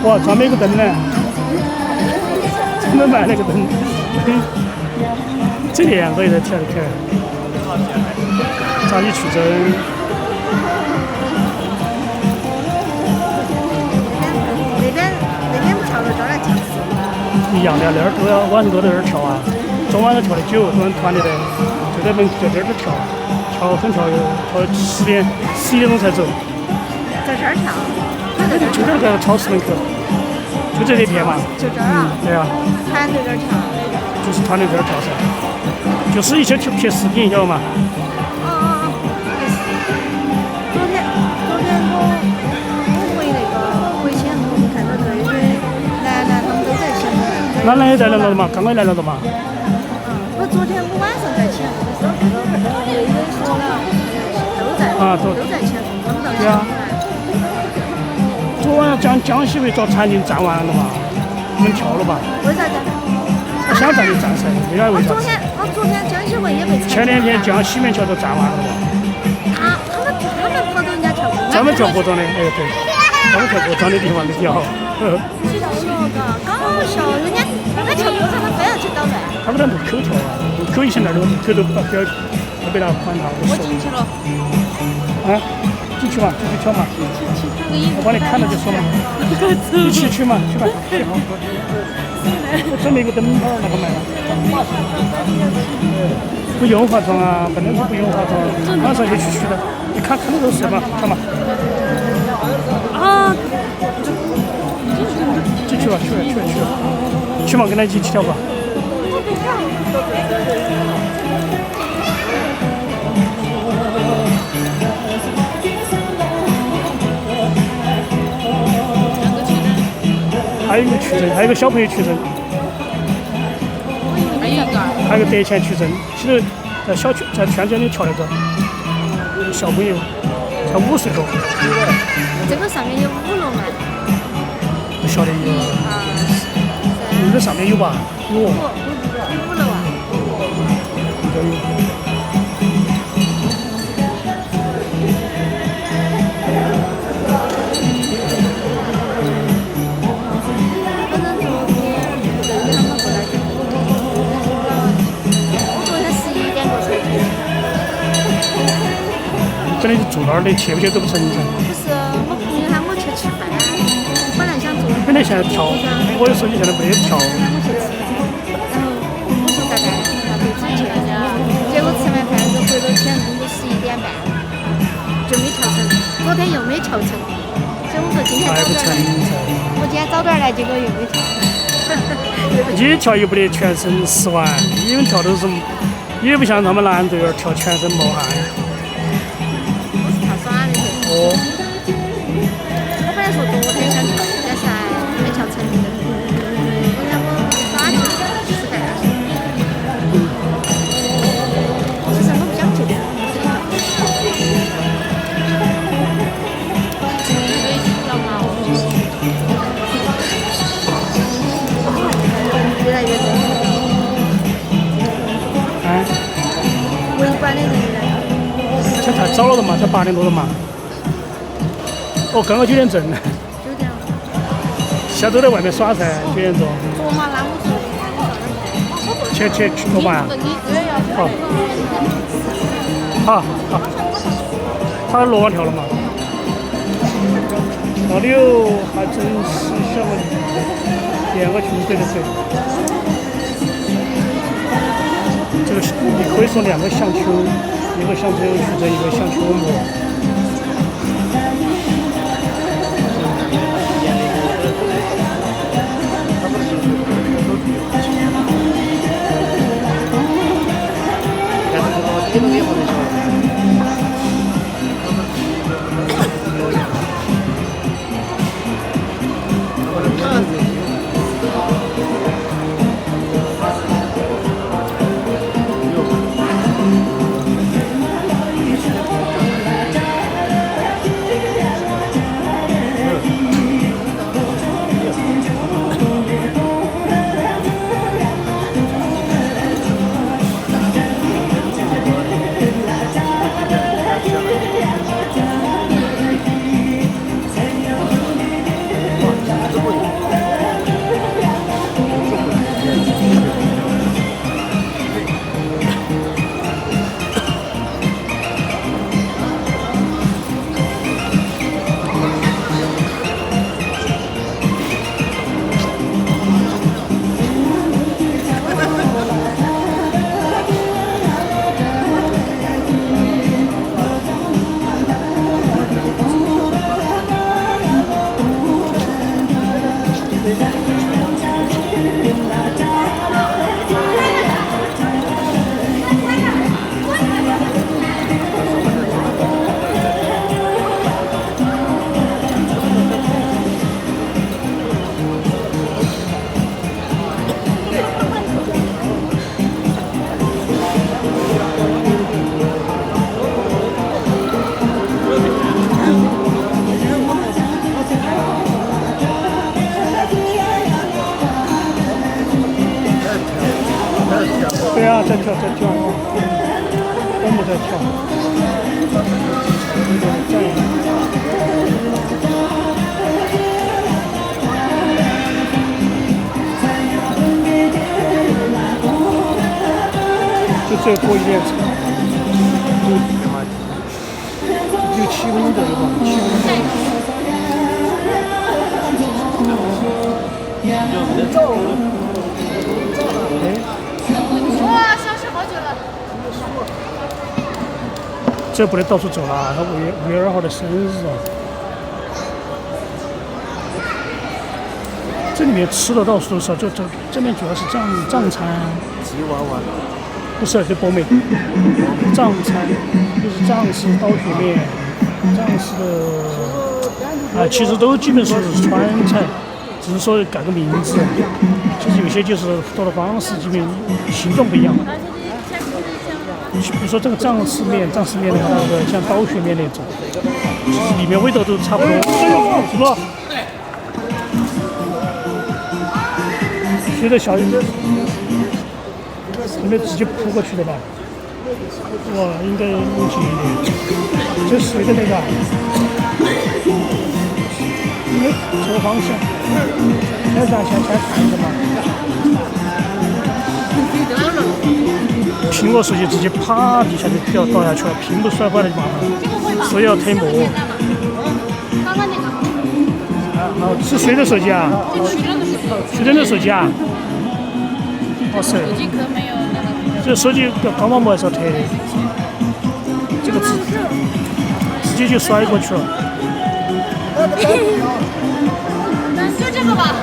哇，专门一个灯呢，专门买了个灯，这2个也在跳着看。张艺取真。那边不跳了，这儿来跳。一样的，那儿都要晚上都在这儿跳啊。昨晚上跳的久，昨晚团的就在这儿跳，跳很跳，跳11点钟才走。在这儿跳？就这个超市门口，就这一片嘛。就这儿啊？对啊。团队这儿跳。就是团队这儿跳噻，就是一些拍视频，晓得嘛？昨天我回那个回前头，看到这些楠楠他们都在前头。楠楠也在那了嘛？刚刚来了的嘛？我昨天我晚上在前头的时候，微微说了，都在前头，他们到前头来。昨晚江西卫找餐厅站完了嘛？你们跳了吧？为啥子？他想站就站噻，没啥为啥。昨天江西卫也被前2天江西面桥都站完了嘛？他们跑到人家跳过。专门跳过庄的，哎对，专门跳过庄的地方都跳。刚不晓得人家跳过场，他非要去捣乱。他们在路口跳啊，路口一些那儿路口都不要被他管他。我进去了。啊，进去嘛，进去跳嘛。我帮你看了就说嘛。一起去嘛，去吧。我准备一个灯泡，那个买了。不用化妆啊，本来是不用化妆，马上就去的。你看到都是嘛，看嘛。啊！进去吧，去嘛，跟他一起跳吧。还有一个取证，还有一个小朋友取证，还有个德前取证。其实在在圈子里跳那个小朋友，才5岁多。这个上面有5楼嘛？不晓得有。那个上面有吧？有。5楼啊。有。本来就住那儿的，去不去都不成噻。不是，我朋友喊我去吃饭，本来想做。本来现在跳，我的手机现在没得跳。然后我说咋办？那就自己去。结果吃完饭就回到前工作11点半，就没跳成。昨天又没跳成，所以我说今天早点来。我今天早点来，结果又没跳。你跳又不得全身湿完，你们跳都是，也不像他们男队员跳全身冒汗。哦，我本来说昨天想跳，但是没跳成。我想我耍去吃饭。其实我不想去的。越来越多。围观的人越来越多。这太早了的嘛，才8点多了嘛。哦，刚刚9点正。9点。现在都在外面耍噻，9点钟。坐嘛，那我说。去坐嘛。好。他落网跳了嘛？那里有还真是小问题，2个群队的水。这个你可以说2个项球，一个项球取证，一个项球稳模。跳在跳，公母在跳，就最后一列车，就7分钟左右吧，7分钟左右。哇，消失好久了。这不能到处走了，他5月2号的生日啊！这里面吃的到处都是，就这边主要是藏餐。吉娃娃。不是，就博美。藏餐就是藏式刀削面，藏式的其实都基本是川菜，只是说改个名字。其实有些就是做的方式基本形状不一样。比如说这个藏式面的话，那个像刀削面那种，其实里面味道都差不多。什么？学的小一点，应该直接扑过去的吧？哇，应该弄紧一点。这水的那个，应该这个方向，先看着嘛。苹果手机直接啪底下就倒下去了，屏幕摔坏了就麻烦了，所以要推模。刚刚那个。好，是谁的手机啊？徐峥的手机啊？哇塞！手机壳没有那个。这手机要高毛膜还是要推的？这个直接就摔过去了。就这个吧。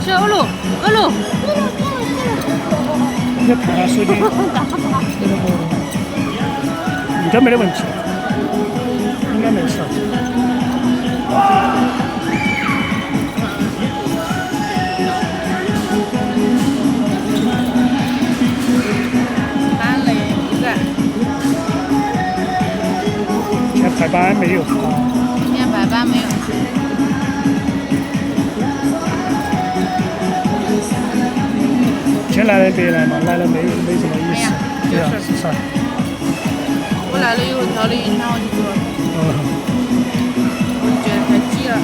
是欧陆。你再看下手机，应该没得问题，应该没事。班雷一个。今天排班没有？今天排班没有。先来了别来嘛，来了没什么意思。对啊，是噻。我来了以后调了一圈我就走了。我就觉得太挤了。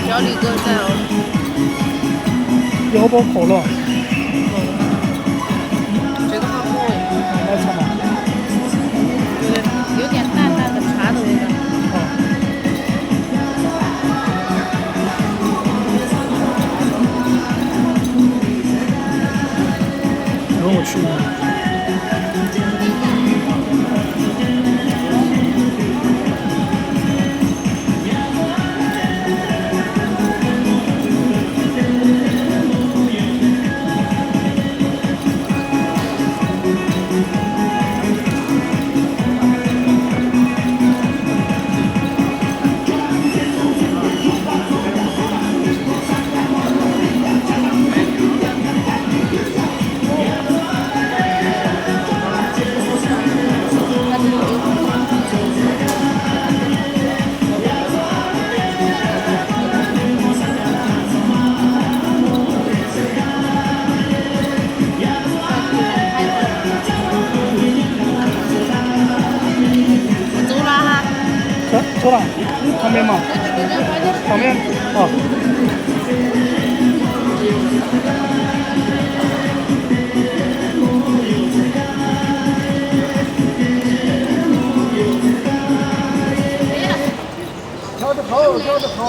小李哥在哦。要包可乐。这个好口味。奶茶嘛。有点淡淡的茶的味道。跟我去。走了，旁边嘛，旁边啊。跳着跑，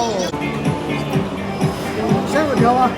下个跳啊！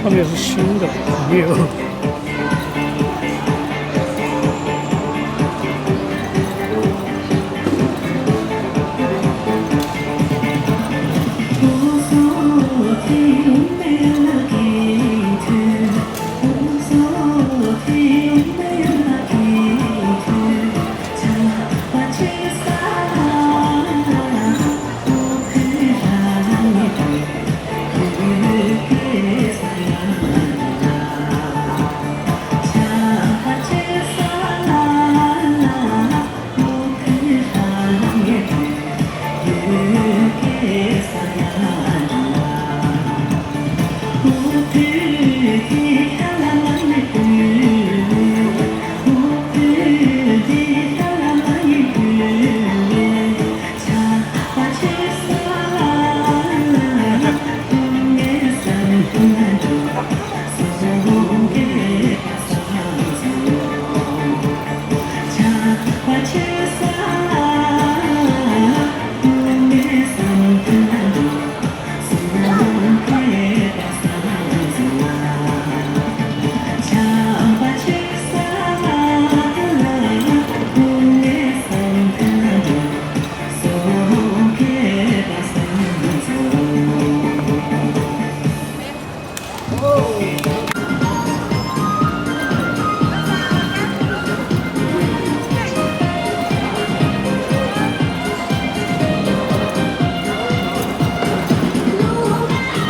上面是新的，没有。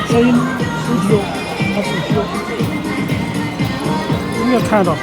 声音手机哦，他手机哦，应该看到。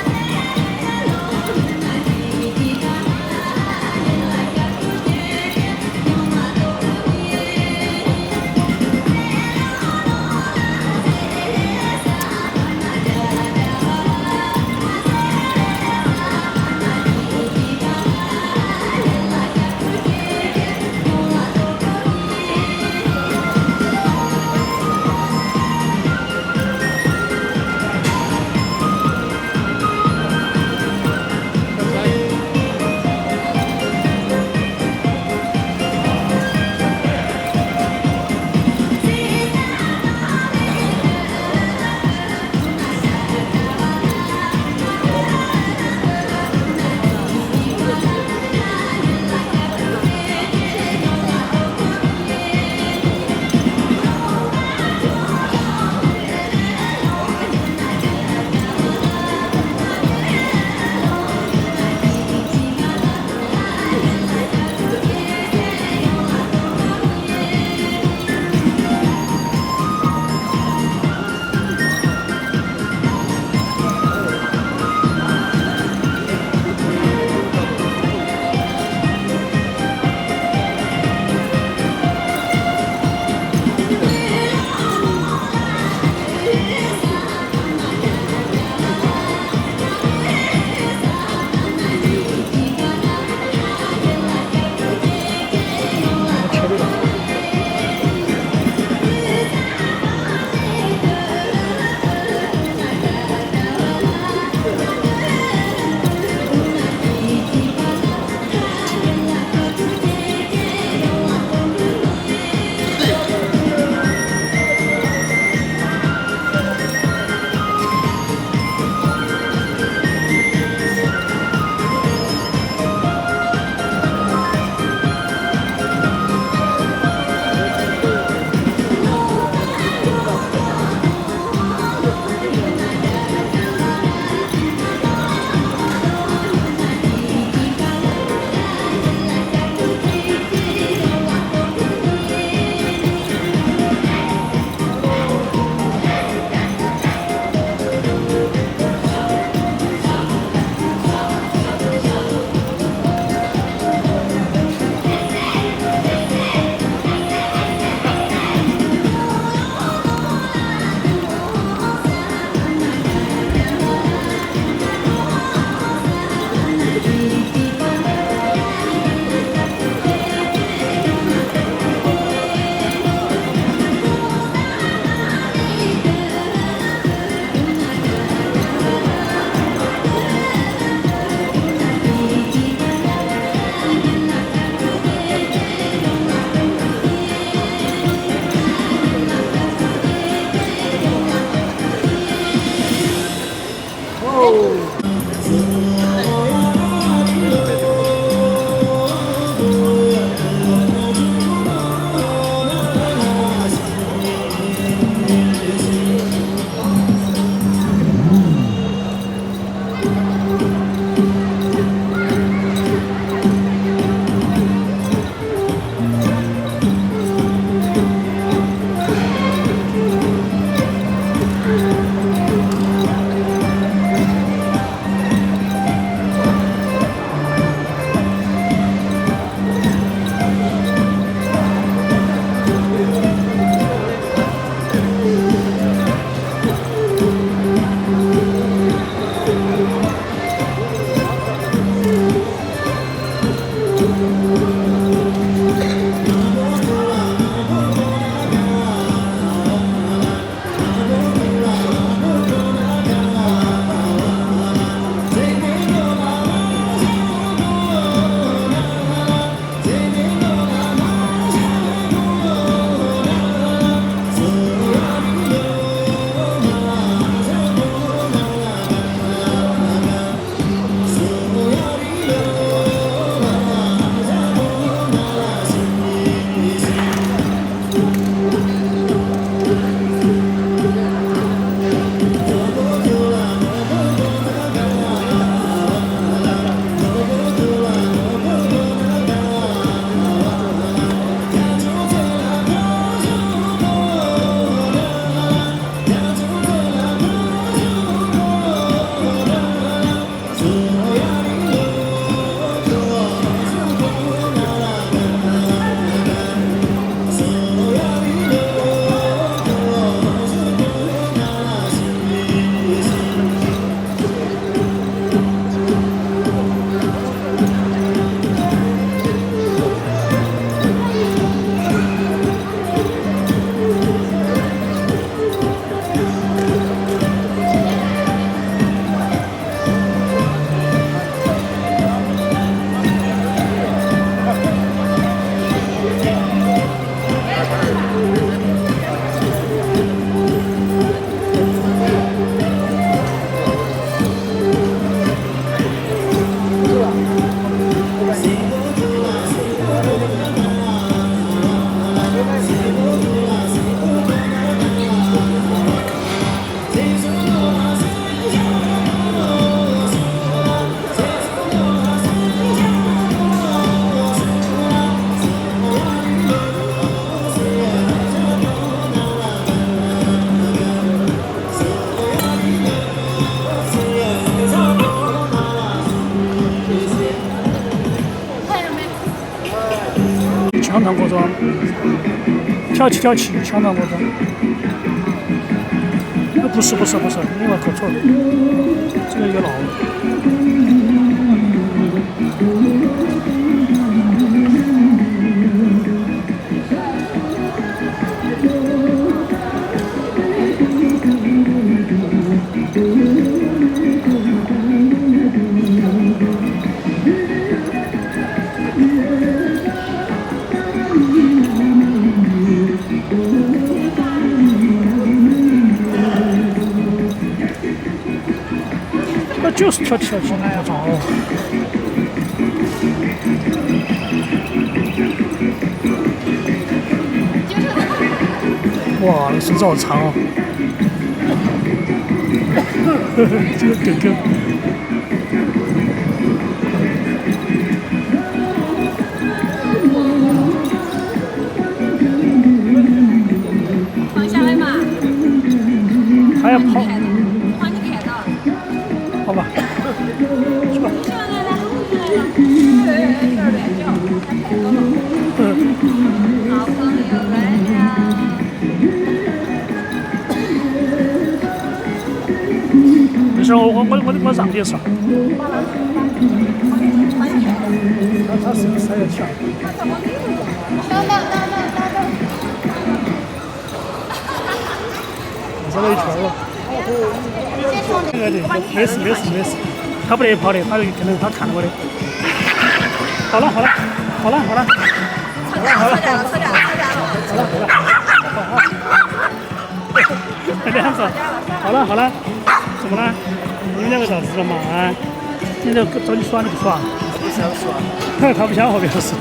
强强国庄，跳起，强强国庄。不是，另外搞错了，这个有老。就是跳起，我操！哇，那绳子好长哦！这个狗狗。放下来嘛，还要跑，怕你看到。好吧，去吧。好朋友来了。没事，我让你是吧？他是还要抢。绕了一圈了。没事，他不得跑的，他可能他看到我的。好了，两个，好了，怎么了？你们两个咋子了嘛？啊，你这找你耍你不耍？不想耍。他不想和表示。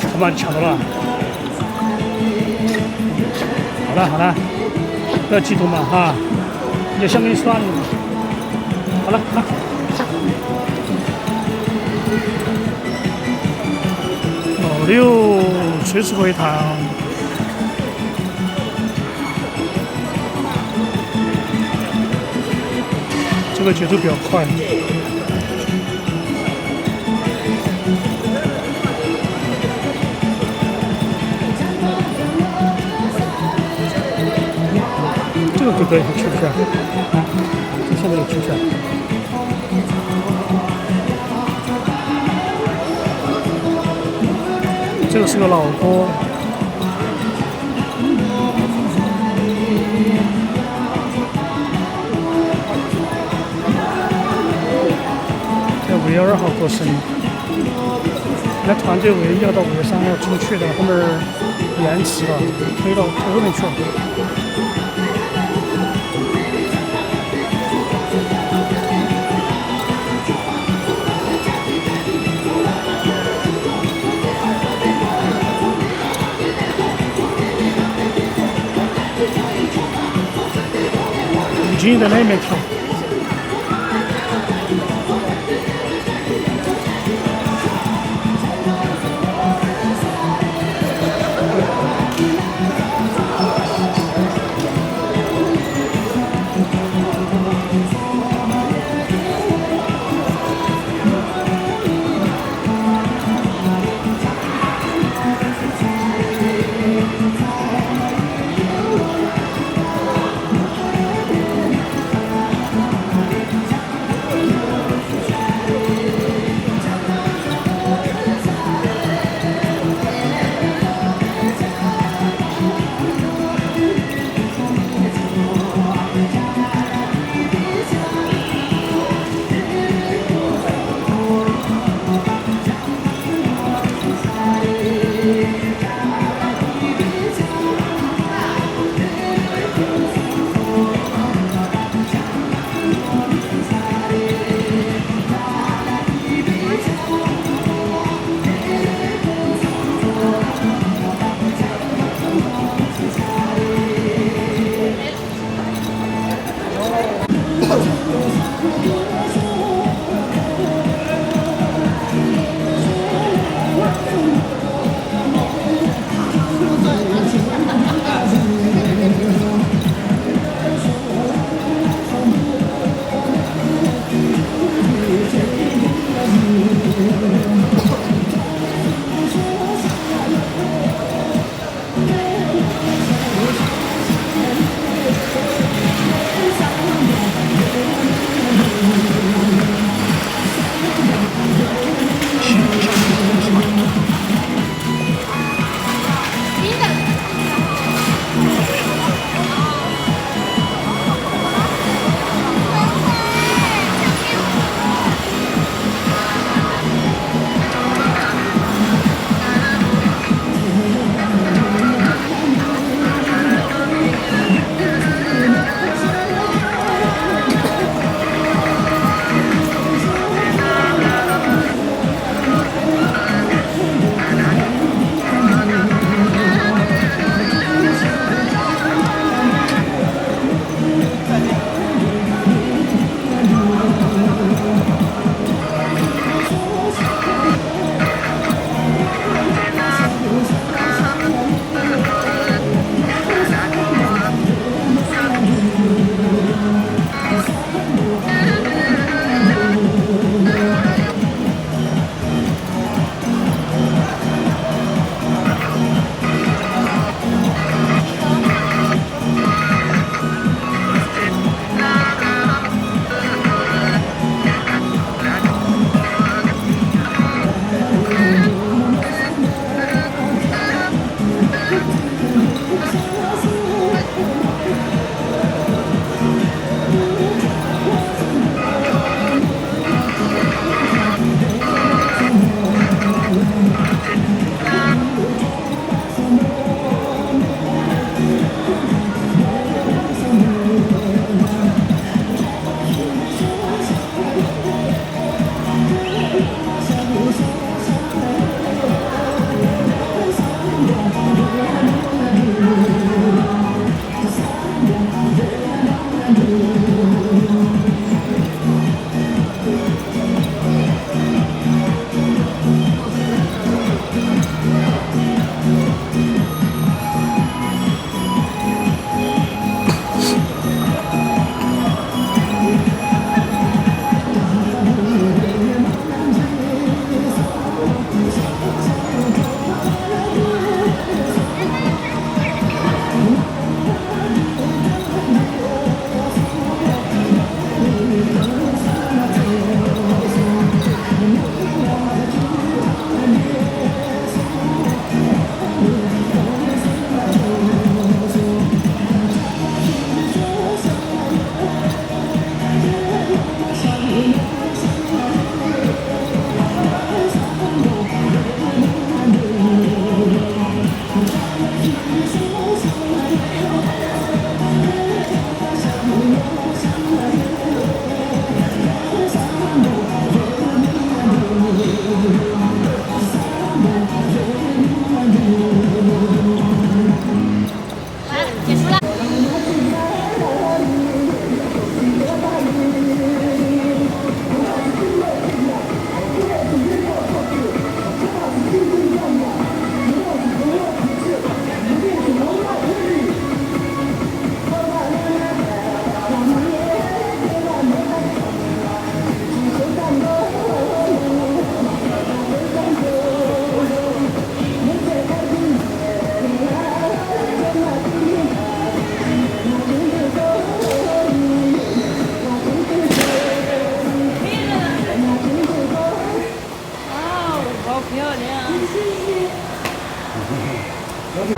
他把你抢到了。好了，不要激动嘛哈！也想跟你耍你嘛。好了。哦哟，随时过一趟。这个节奏比较快。这个哥哥还去不去啊？这现在也去不去啊？这个是个老歌。在5月2号过生日，那团队为要到5月3号正确的，后面延迟了，推后面去了。已经在那边跳。